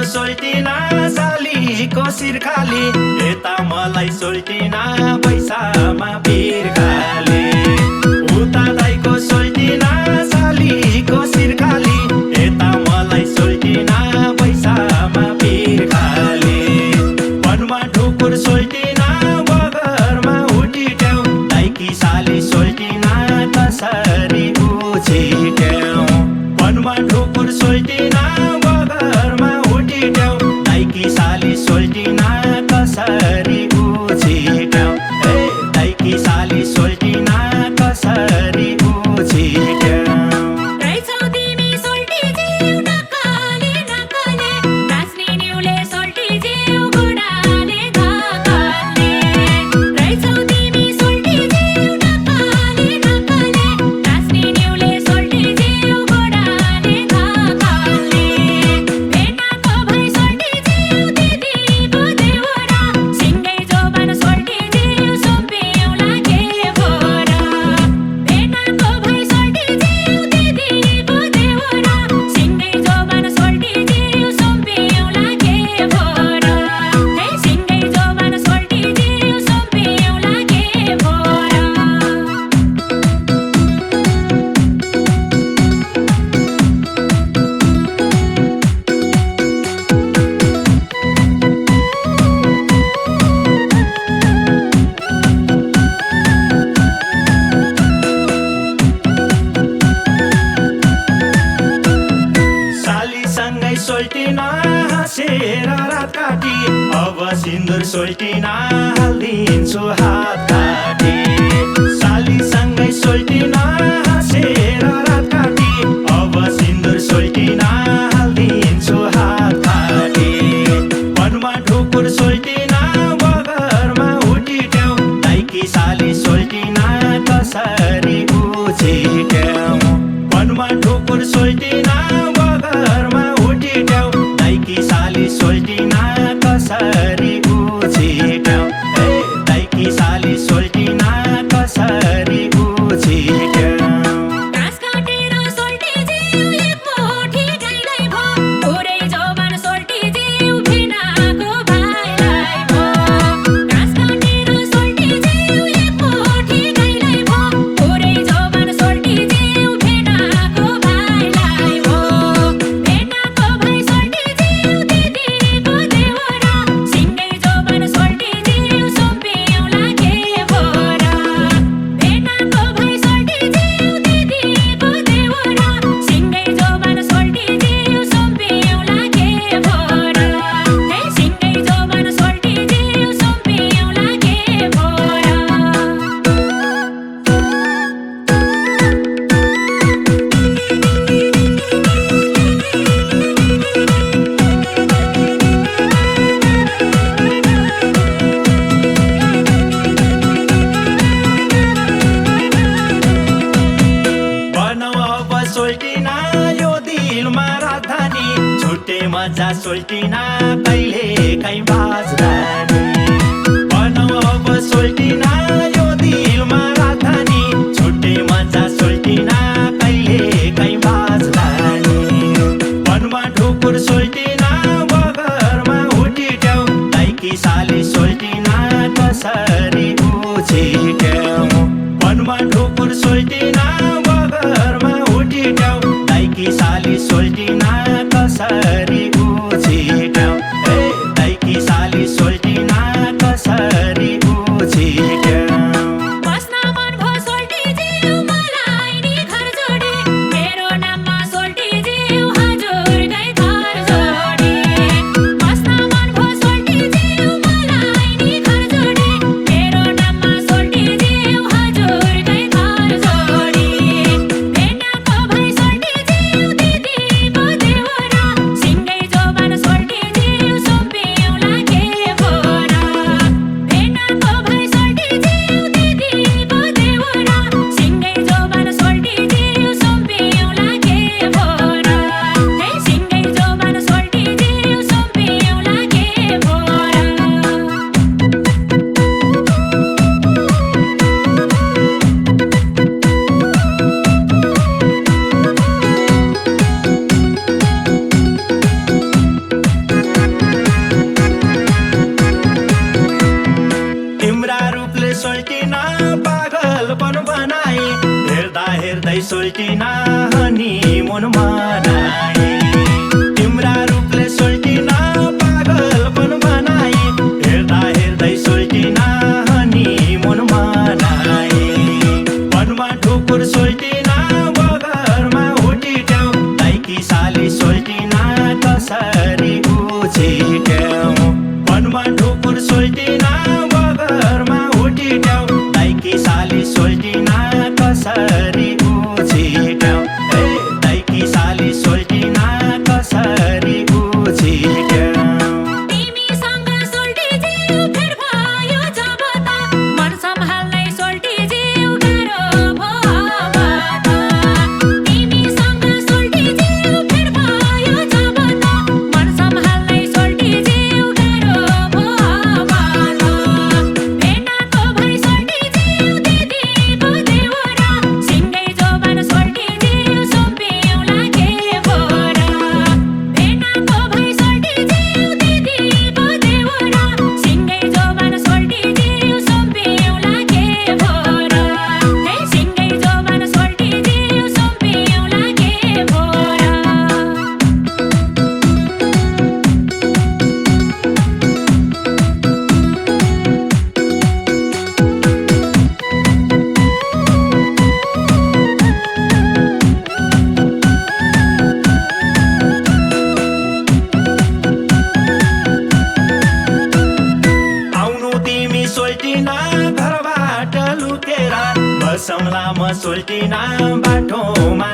सोल्टिना सालीको शिर खाली यता मलाई सोल्टिना पैसामा भिर खाली उता दाइको सोल्टिना सालीको शिर खाली यता मलाई सोल्टिना पैसामा भिर खाली वनमा ठुकुर सोल्टिना बगरमा उठिट्याउ दाइकी साली सोल्टिना कसरी उछिट्याउ वनमा ठुकुर सोल्टिना बगरमा उठिट्याउ दाइकी साली सोल्टिना कसरी उछिट्याउ दाइकी साली सोल्टिना कसरी उछिट्याउ सोल्टिना हाँसेर रात काटी अब सिन्दुर सोल्टिना हालिदिन्छु हात काटी सालीसँगै सोल्टिना हाँसेर रात काटी अब सिन्दुर सोल्टिना हालिदिन्छु हात काटी वनमा ठुकुर सोल्टिना बगरमा उठिट्याउ दाइकी साली सोल्टिना कसरी उछिट्याउ वनमा ठुकुर सोल्टिना बगरमा उठिट्याउ दाइकी साली सोल्टिना कसरी उछिट्याउ दाइकी साली सोल्टिना कसरी उछिट्याउ सोल्टिना यो दिलमा राजधानी छुट्टे मजा सोल्टिना कहिले काहीँ बाजधानी बनाऊ अब सोल्टिना यो दिलमा राजधानी छुट्टे मजा सोल्टिना कहिले काहीँ बाजधानी वनमा ठुकुर सोल्टिना बगरमा उठिट्याउ दाइकी साली सोल्टिना कसरी उछिट्याउ वनमा ठुकुर सोल्टिना बगरमा उठिट्याउ दाइकी साली सोल्टिना कसरी उछिट्याउ दाइकी साली सोल्टिना कसरी उछिट्याउ हेर्दै सोल्टिना हनीमुन मनाए तिम्रा रूपले सोल्टिना पागलपन बनाए हेर्दा हेर्दै सोल्टिना हनीमुन मनाए वनमा ढुकुर सोल्टिना बगरमा उठिट्याउ दाइकी साली सोल्टिना कसरी उछिट्याउ वनमा ढुकुर सोल्टिना बगरमा उठिट्याउ दाइकी साली सोल्टिना कसरी उछिट्याउ दाइकी साली सोल्टिना कसरी उछिट्याउ तिमीसँग सोल्टिज्यू फेर भयो जब त मन सम्हाल्नै सोल्टिज्यू गाह्रो भयो त तिमीसँग सोल्टिज्यू फेर भयो जब त मन सम्हाल्नै सोल्टिज्यू गाह्रो भयो त भेनाको भई सोल्टिज्यू दिदीको देउरा सिङ्गै जोबान सोल्टिज्यू सुम्पिउँला के बोरा भेनाको भई सोल्टिज्यू दिदीको देउरा सिङ्गै जोबान सोल्टिज्यू सुम्पिउँला के बोरा सिङ्गै जोबान सोल्टिज्यू सुम्पिउँला के बोरा आउनु तिमी सोल्टिना घरबाट लुकेर बसौँला म सोल्टिना बाटोमा